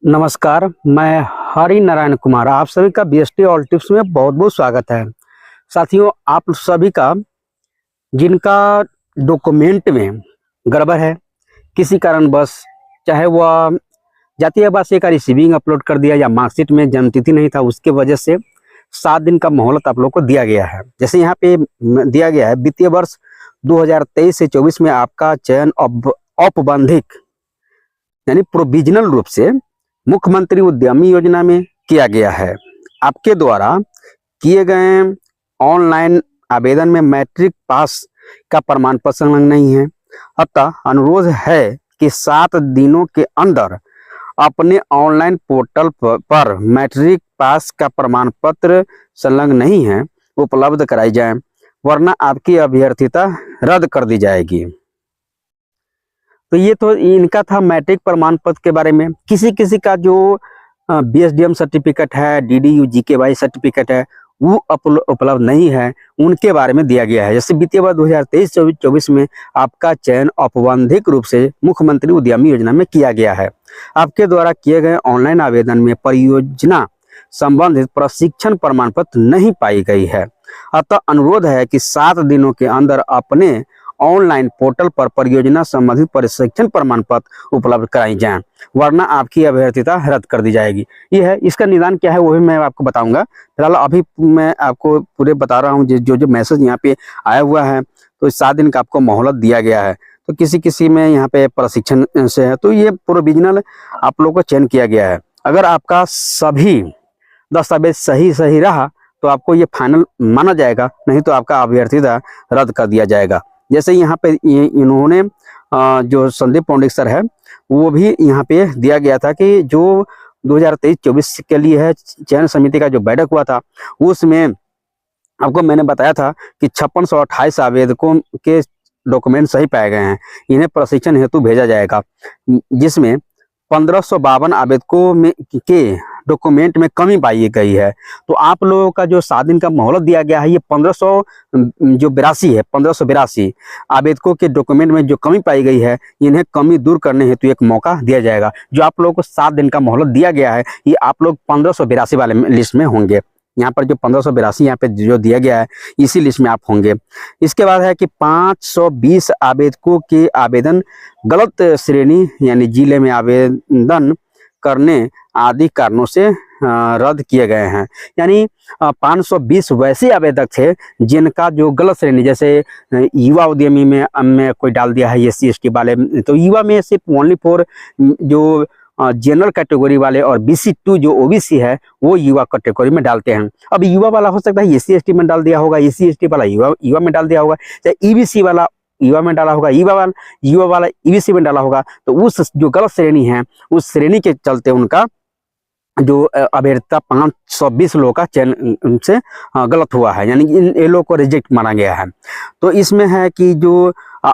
नमस्कार, मैं हरि नारायण कुमार। आप सभी का बीएसटी ऑल टिप्स में बहुत बहुत स्वागत है। साथियों, आप सभी का जिनका डॉक्यूमेंट में गड़बड़ है, किसी कारणवश, चाहे वह जातीय आवासीय का रिसीविंग अपलोड कर दिया या मार्कशीट में जन्मतिथि नहीं था, उसके वजह से 7 दिन का मोहलत आप लोग को दिया गया है। जैसे यहाँ पे दिया गया है, वित्तीय वर्ष 2023 से 24 में आपका चयन औपबंधिक यानी प्रोविजनल रूप से मुख्यमंत्री उद्यमी योजना में किया गया है। आपके द्वारा किए गए ऑनलाइन आवेदन में मैट्रिक पास का प्रमाण पत्र संलग्न नहीं है, अतः अनुरोध है कि 7 दिनों के अंदर अपने ऑनलाइन पोर्टल पर मैट्रिक पास का प्रमाण पत्र संलग्न नहीं है उपलब्ध कराई जाए, वरना आपकी अभ्यर्थिता रद्द कर दी जाएगी। तो ये तो इनका था मैट्रिक प्रमाण पत्र के बारे में। किसी किसी का जो बीएसडीएम सर्टिफिकेट है, डीडीयू जीकेवाई सर्टिफिकेट है, वो उपलब्ध नहीं है, उनके बारे में दिया गया है। जैसे वित्तीय वर्ष 2023-24 में आपका चयन औपबंधिक रूप से मुख्यमंत्री उद्यमी योजना में किया गया है। आपके द्वारा किए गए ऑनलाइन आवेदन में परियोजना संबंधित प्रशिक्षण प्रमाण पत्र नहीं पाई गई है, अतः अनुरोध है कि 7 दिनों के अंदर अपने ऑनलाइन पोर्टल पर परियोजना संबंधित प्रशिक्षण प्रमाण पत्र उपलब्ध कराई जाएं, वरना आपकी अभ्यर्थिता रद्द कर दी जाएगी। ये है, इसका निदान क्या है वो भी मैं आपको बताऊंगा। फिलहाल अभी मैं आपको पूरे बता रहा हूँ जो मैसेज यहाँ पे आया हुआ है। तो 7 दिन का आपको मोहलत दिया गया है। तो किसी किसी में यहाँ पे प्रशिक्षण से है, तो ये प्रोविजनल आप लोग को चयन किया गया है। अगर आपका सभी दस्तावेज सही रहा तो आपको ये फाइनल माना जाएगा, नहीं तो आपका अभ्यर्थिता रद्द कर दिया जाएगा। जैसे यहाँ पे इन्होंने जो संदीप पौंडिक सर है, वो भी यहाँ पे दिया गया था कि जो 2023-24 के लिए है चयन समिति का जो बैठक हुआ था, उसमें आपको मैंने बताया था कि 5628 आवेदकों के डॉक्यूमेंट सही पाए गए हैं, इन्हें प्रशिक्षण हेतु भेजा जाएगा, जिसमें 1552 आवेदकों में के डॉक्यूमेंट में कमी पाई गई है। तो आप लोगों का जो 7 दिन का मोहलत दिया गया है, ये 1582 आवेदकों के डॉक्यूमेंट में जो कमी पाई गई है, इन्हें कमी दूर करने हेतु एक मौका दिया जाएगा। जो आप लोगों को 7 दिन का मोहलत दिया गया है, ये आप लोग 1582 वाले लिस्ट में होंगे। यहाँ पर जो 1582 यहाँ पे जो दिया गया है, इसी लिस्ट में आप होंगे। इसके बाद है कि 520 आवेदकों के आवेदन गलत श्रेणी यानी जिले में आवेदन करने आदि कारणों से रद्द किए गए हैं। यानी 520 वैसे आवेदक थे जिनका जो गलत श्रेणी, जैसे युवा उद्यमी में कोई डाल दिया है SC ST वाले, तो युवा में सिर्फ ओनली फॉर जो जनरल कैटेगरी वाले और BC2 जो OBC है वो युवा कैटेगरी में डालते हैं। अब युवा वाला हो सकता है SC ST में डाल दिया होगा, SC ST वाला युवा में डाल दिया होगा, चाहे EBC वाला युवा में डाला होगा, युवा वाला EBC में डाला होगा। तो उस जो गलत श्रेणी है, उस श्रेणी के चलते उनका जो अभ्यर्थिता 520 लोगों का चयन से गलत हुआ है, यानी इन लोगों को रिजेक्ट माना गया है। तो इसमें है कि जो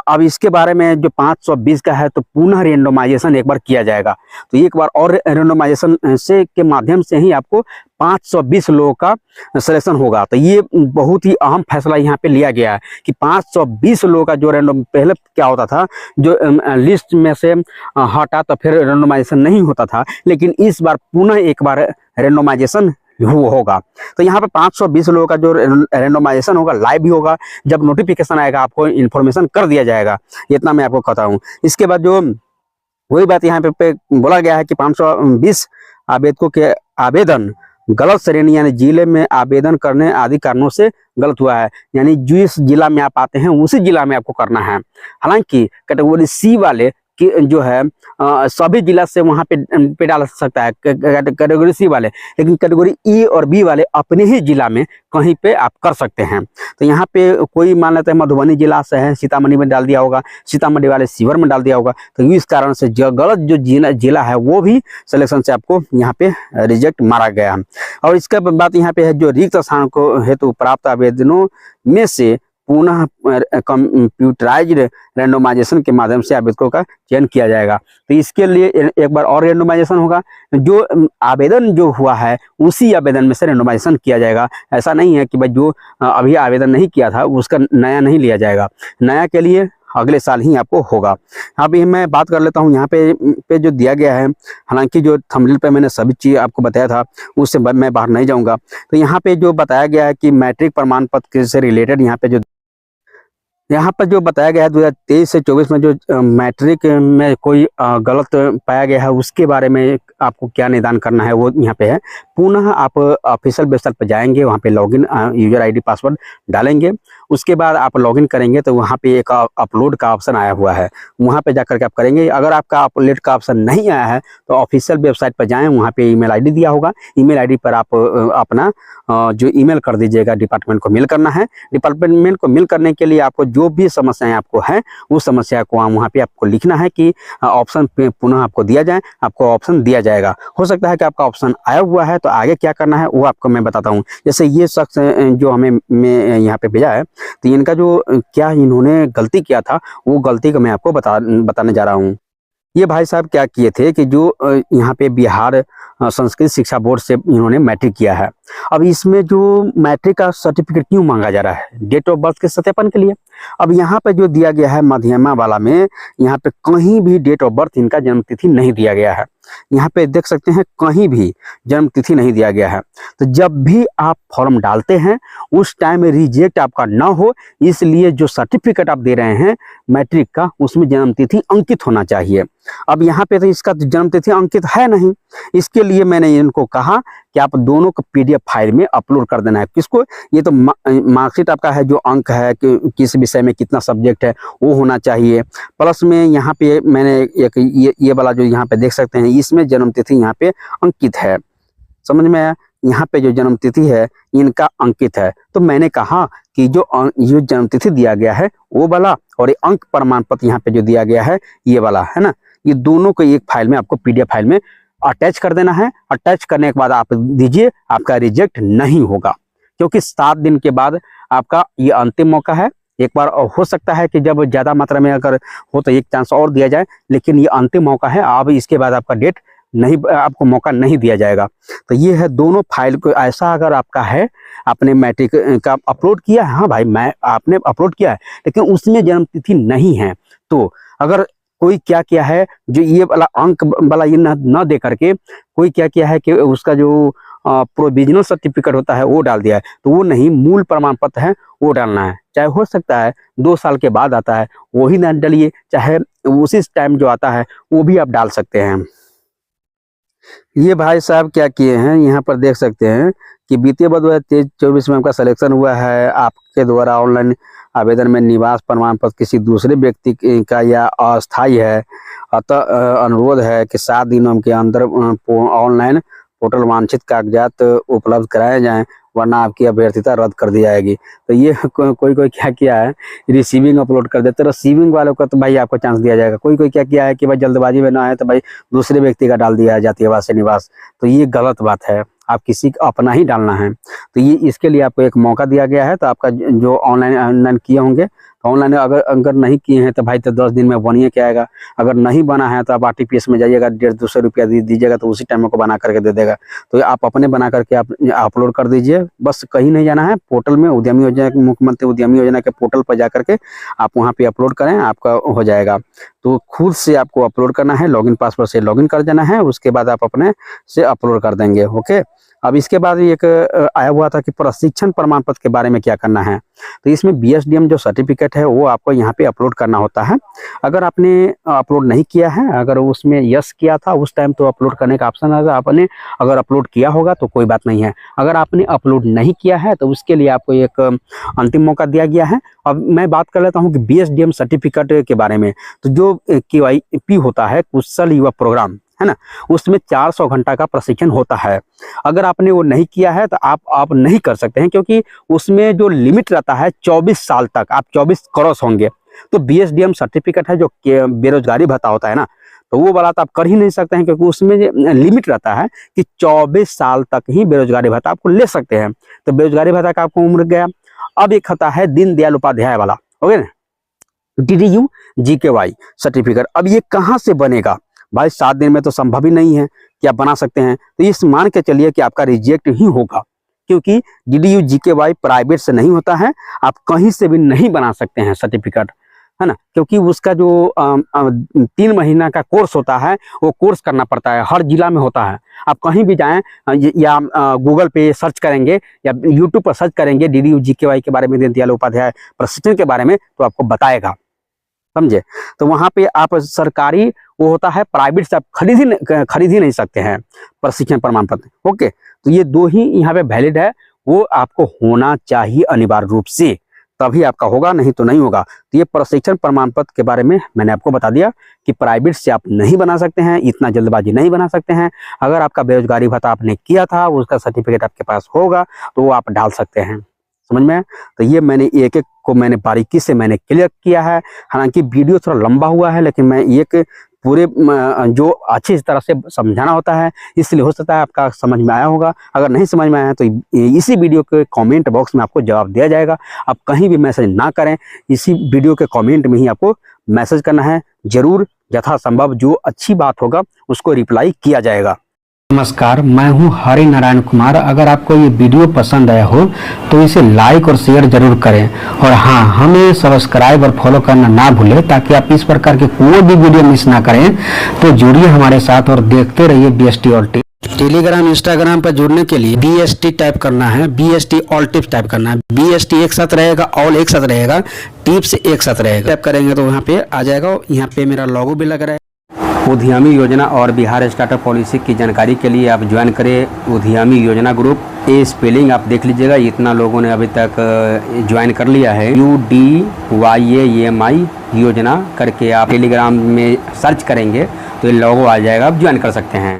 अब इसके बारे में जो 520 का है, तो पुनः रेंडोमाइजेशन एक बार किया जाएगा। तो एक बार और रेंडोमाइजेशन से के माध्यम से ही आपको 520 लोगों का सिलेक्शन होगा। तो ये बहुत ही अहम फैसला यहाँ पे लिया गया है कि 520 लोगों का जो पहले क्या होता था, जो लिस्ट में से हटा तो फिर रेंडोमाइजेशन नहीं होता था, लेकिन इस बार पुनः एक बार रेंडोमाइजेशन होगा। तो यहाँ पे 520 लोगों का जो रेंडोमाइजेशन होगा, लाइव भी होगा। जब नोटिफिकेशन आएगा आपको इन्फॉर्मेशन कर दिया जाएगा, इतना मैं आपको कहता हूँ। इसके बाद जो वही बात यहाँ पे बोला गया है कि 520 आवेदकों के आवेदन गलत श्रेणी यानी जिले में आवेदन करने आदि कारणों से गलत हुआ है, यानी जिस जिला में आप आते हैं उसी जिला में आपको करना है। हालांकि कैटेगरी C वाले कि जो है सभी जिला से वहां पे डाल सकता है कैटेगरी C वाले, लेकिन कैटेगरी E और B वाले अपने ही जिला में कहीं पे आप कर सकते हैं। तो यहाँ पे कोई मान लेते हैं मधुबनी जिला से है, सीतामढ़ी में डाल दिया होगा, सीतामढ़ी वाले शिवहर में डाल दिया होगा। तो इस कारण से जो गलत जो जिला है वो भी सिलेक्शन से आपको यहाँ पे रिजेक्ट मारा गया है। और इसके बाद यहाँ पे है जो रिक्त स्थान को हेतु प्राप्त आवेदनों में से पुनः कंप्यूटराइज्ड रेंडोमाइजेशन के माध्यम से आवेदकों का चयन किया जाएगा। तो इसके लिए एक बार और रेंडोमाइजेशन होगा, जो आवेदन जो हुआ है उसी आवेदन में से रेंडोमाइजेशन किया जाएगा। ऐसा नहीं है कि भाई जो अभी आवेदन नहीं किया था उसका नया नहीं लिया जाएगा। नया के लिए अगले साल ही आपको होगा। अभी मैं बात कर लेता हूँ यहाँ पे जो दिया गया है, हालांकि जो थंबनेल पे मैंने सभी चीज़ आपको बताया था उससे मैं बाहर नहीं जाऊँगा। तो यहाँ पे जो बताया गया है कि मैट्रिक प्रमाण पत्र से रिलेटेड यहाँ पर जो बताया गया है 2023 से 24 में जो मैट्रिक में कोई गलत पाया गया है उसके बारे में आपको क्या निदान करना है वो यहाँ पे है। पुनः आप ऑफिशियल वेबसाइट पर जाएंगे, वहाँ पे लॉगिन यूजर आईडी पासवर्ड डालेंगे, उसके बाद आप लॉगिन करेंगे तो वहाँ पे एक अपलोड का ऑप्शन आया हुआ है, वहाँ पे जाकर के आप करेंगे। अगर आपका अपलोड का ऑप्शन नहीं आया है तो ऑफिशियल वेबसाइट पर जाएँ, वहाँ पे ईमेल आईडी दिया होगा, ईमेल आईडी पर आप अपना जो ईमेल कर दीजिएगा। डिपार्टमेंट को मेल करना है। डिपार्टमेंट को मेल करने के लिए आपको जो भी समस्याएं आपको हैं उस समस्या को वहाँ पे आपको लिखना है कि ऑप्शन पुनः आपको दिया जाए, आपको ऑप्शन दिया जाएगा। हो सकता है कि आपका ऑप्शन आया हुआ है, तो आगे क्या करना है वो आपको मैं बताता हूँ। जैसे ये शख्स जो हमें यहाँ पे भेजा है, तो इनका जो क्या इन्होंने गलती किया था वो गलती को मैं आपको बताने जा रहा हूँ। ये भाई साहब क्या किए थे कि जो यहाँ पे बिहार संस्कृत शिक्षा बोर्ड से इन्होंने मैट्रिक किया है। अब इसमें जो मैट्रिक का सर्टिफिकेट क्यों मांगा जा रहा है? डेट ऑफ बर्थ के सत्यापन के लिए। अब यहाँ पे जो दिया गया है मध्यमा वाला में, यहाँ पे कहीं भी डेट ऑफ बर्थ, इनका जन्म तिथि नहीं दिया गया है। यहाँ पे देख सकते हैं कहीं भी जन्म तिथि नहीं दिया गया है। तो जब भी आप फॉर्म डालते हैं उस टाइम रिजेक्ट आपका ना हो, इसलिए जो सर्टिफिकेट आप दे रहे हैं मैट्रिक का, उसमें जन्म तिथि अंकित होना चाहिए। अब यहाँ पे तो इसका जन्म तिथि अंकित है नहीं, इसके लिए मैंने इनको कहा कि आप दोनों को पीडीएफ फाइल में अपलोड कर देना है। किसको? ये तो मार्कशीट आपका है, जो अंक है कि किस विषय में कितना सब्जेक्ट है वो होना चाहिए। प्लस में यहाँ पे मैंने एक ये वाला जो यहाँ पे देख सकते हैं, इसमें जन्म तिथि यहाँ पे अंकित है। समझ में आया? यहाँ पे जो जन्म तिथि है इनका अंकित है। तो मैंने कहा कि जो जन्म तिथि दिया गया है वो वाला, और ये अंक प्रमाण पत्र यहाँ पे जो दिया गया है ये वाला, है ना, ये दोनों को एक फाइल में आपको पीडीएफ फाइल में अटैच कर देना है। अटैच करने के बाद आप दीजिए, आपका रिजेक्ट नहीं होगा, क्योंकि 7 दिन के बाद आपका ये अंतिम मौका है। एक बार हो सकता है कि जब ज़्यादा मात्रा में अगर हो तो एक चांस और दिया जाए, लेकिन ये अंतिम मौका है। अब इसके बाद आपका डेट नहीं, आपको मौका नहीं दिया जाएगा। तो ये है दोनों फाइल को। ऐसा अगर आपका है, आपने मैट्रिक का अपलोड किया है, हाँ भाई आपने अपलोड किया है, लेकिन उसमें जन्म तिथि नहीं है, तो अगर कोई क्या किया है, जो ये वाला अंक वाला ये न दे करके कोई क्या किया है कि उसका जो प्रोविजनल सर्टिफिकेट होता है वो डाल दिया है, तो वो नहीं, मूल प्रमाण पत्र है वो डालना है। चाहे हो सकता है 2 साल के बाद आता है वही ना डालिए, चाहे उसी टाइम जो आता है वो भी आप डाल सकते हैं। ये भाई साहब क्या किए हैं, यहाँ पर देख सकते हैं कि वित्तीय वर्ष 2023-24 में आपका सिलेक्शन हुआ है। आपके द्वारा ऑनलाइन आवेदन में निवास प्रमाण पत्र किसी दूसरे व्यक्ति का या अस्थायी है, अतः अनुरोध है कि 7 दिनों के अंदर ऑनलाइन पोर्टल वांछित कागजात उपलब्ध कराए जाएं, वरना आपकी अभ्यर्थिता रद्द कर दी जाएगी। तो ये कोई क्या किया है, रिसीविंग अपलोड कर देते, रिसीविंग वालों का तो भाई आपको चांस दिया जाएगा। कोई क्या किया है कि भाई जल्दबाजी में ना है तो भाई दूसरे व्यक्ति का डाल दिया है, जातीय आवासीय निवास। तो ये गलत बात है, आप किसी का अपना ही डालना है। तो ये इसके लिए आपको एक मौका दिया गया है। तो आपका जो ऑनलाइन किए होंगे, तो ऑनलाइन अगर नहीं किए हैं तो भाई तो 10 दिन में बनिए के आएगा। अगर नहीं बना है तो आप आरटीपीएस में जाइएगा, 150-200 रुपया दीजिएगा, तो उसी टाइम को बना करके दे देगा। तो आप अपने बना करके आप अपलोड कर दीजिए, बस कहीं नहीं जाना है। पोर्टल में उद्यमी योजना, मुख्यमंत्री उद्यमी योजना के पोर्टल पर जाकर के आप वहाँ पे अपलोड करें, आपका हो जाएगा। तो खुद से आपको अपलोड करना है, लॉगिन पासवर्ड से लॉगिन कर देना है, उसके बाद आप अपने से अपलोड कर देंगे। ओके। अब इसके बाद एक आया हुआ था कि प्रशिक्षण प्रमाण पत्र के बारे में क्या करना है। तो इसमें बीएसडीएम जो सर्टिफिकेट है वो आपको यहाँ पे अपलोड करना होता है। अगर आपने अपलोड नहीं किया है, अगर उसमें यस किया था उस टाइम तो अपलोड करने का ऑप्शन आएगा। आपने अगर अपलोड किया होगा तो कोई बात नहीं है। अगर आपने अपलोड नहीं किया है तो उसके लिए आपको एक अंतिम मौका दिया गया है। अब मैं बात कर लेता हूँ कि बीएसडीएम सर्टिफिकेट के बारे में। तो जो केवाईपी होता है, कुशल युवा प्रोग्राम, है ना, उसमें 400 घंटा का प्रशिक्षण होता है। अगर आपने वो नहीं किया है तो आप नहीं कर सकते हैं, क्योंकि उसमें जो लिमिट रहता है 24 साल तक, आप 24 क्रॉस होंगे। तो बीएसडीएम सर्टिफिकेट है जो बेरोजगारी भत्ता होता है ना, तो वो वाला तो आप कर ही नहीं सकते हैं, क्योंकि उसमें लिमिट रहता है कि 24 साल तक ही बेरोजगारी भत्ता आपको ले सकते हैं। तो बेरोजगारी भत्ता का आपको उम्र गया। अब एक होता है दीनदयाल उपाध्याय वाला, ओके ना, DDU GKY सर्टिफिकेट। अब ये कहाँ से बनेगा भाई? 7 दिन में तो संभव ही नहीं है कि आप बना सकते हैं। तो इस मान के चलिए कि आपका रिजेक्ट ही होगा, क्योंकि DDU GKY प्राइवेट से नहीं होता है, आप कहीं से भी नहीं बना सकते हैं सर्टिफिकेट। है ना, क्योंकि उसका जो 3 महीना का कोर्स होता है वो कोर्स करना पड़ता है, हर जिला में होता है। आप कहीं भी जाएं या गूगल पे सर्च करेंगे या यूट्यूब पर सर्च करेंगे DDU-GKY के बारे में, दीनदयाल उपाध्याय प्रशिक्षण के बारे में, तो आपको बताएगा, समझे। तो वहाँ पे आप सरकारी वो होता है, प्राइवेट से आप खरीद ही नहीं सकते हैं प्रशिक्षण प्रमाण पत्र। ओके, तो ये 2 ही यहाँ पे वैलिड है, वो आपको होना चाहिए अनिवार्य रूप से, तभी आपका होगा, नहीं तो नहीं होगा। तो ये प्रशिक्षण प्रमाण पत्र के बारे में मैंने आपको बता दिया कि प्राइवेट से आप नहीं बना सकते हैं, इतना जल्दबाजी नहीं बना सकते हैं। अगर आपका बेरोजगारी भत्ता आपने किया था, उसका सर्टिफिकेट आपके पास होगा तो वो आप डाल सकते हैं, समझ में। तो ये मैंने एक एक को मैंने बारीकी से मैंने क्लियर किया है। हालांकि वीडियो थोड़ा लंबा हुआ है, लेकिन मैं एक पूरे जो अच्छी तरह से समझाना होता है, इसलिए हो सकता है आपका समझ में आया होगा। अगर नहीं समझ में आया तो इसी वीडियो के कमेंट बॉक्स में आपको जवाब दिया जाएगा। आप कहीं भी मैसेज ना करें, इसी वीडियो के कमेंट में ही आपको मैसेज करना है। जरूर यथासंभव जो अच्छी बात होगा उसको रिप्लाई किया जाएगा। नमस्कार, मैं हूं हरि नारायण कुमार। अगर आपको ये वीडियो पसंद आया हो तो इसे लाइक और शेयर जरूर करें, और हाँ, हमें सब्सक्राइब और फॉलो करना ना भूलें, ताकि आप इस प्रकार के कोई भी वीडियो मिस ना करें। तो जुड़िए हमारे साथ और देखते रहिए BST all tips. Telegram, Instagram पर जुड़ने के लिए BST टाइप करना है, BST ऑल टिप्स टाइप करना है। BST एक साथ रहेगा, ऑल एक साथ रहेगा, टिप्स एक साथ रहेगा। टाइप करेंगे तो यहाँ पे आ जाएगा। यहाँ पे मेरा लोगो भी लग रहा है। उद्यमी योजना और बिहार स्टार्टअप पॉलिसी की जानकारी के लिए आप ज्वाइन करें उद्यमी योजना ग्रुप। ये स्पेलिंग आप देख लीजिएगा, इतना लोगों ने अभी तक ज्वाइन कर लिया है। UDYAMI योजना करके आप टेलीग्राम में सर्च करेंगे तो ये लोगो आ जाएगा, आप ज्वाइन कर सकते हैं।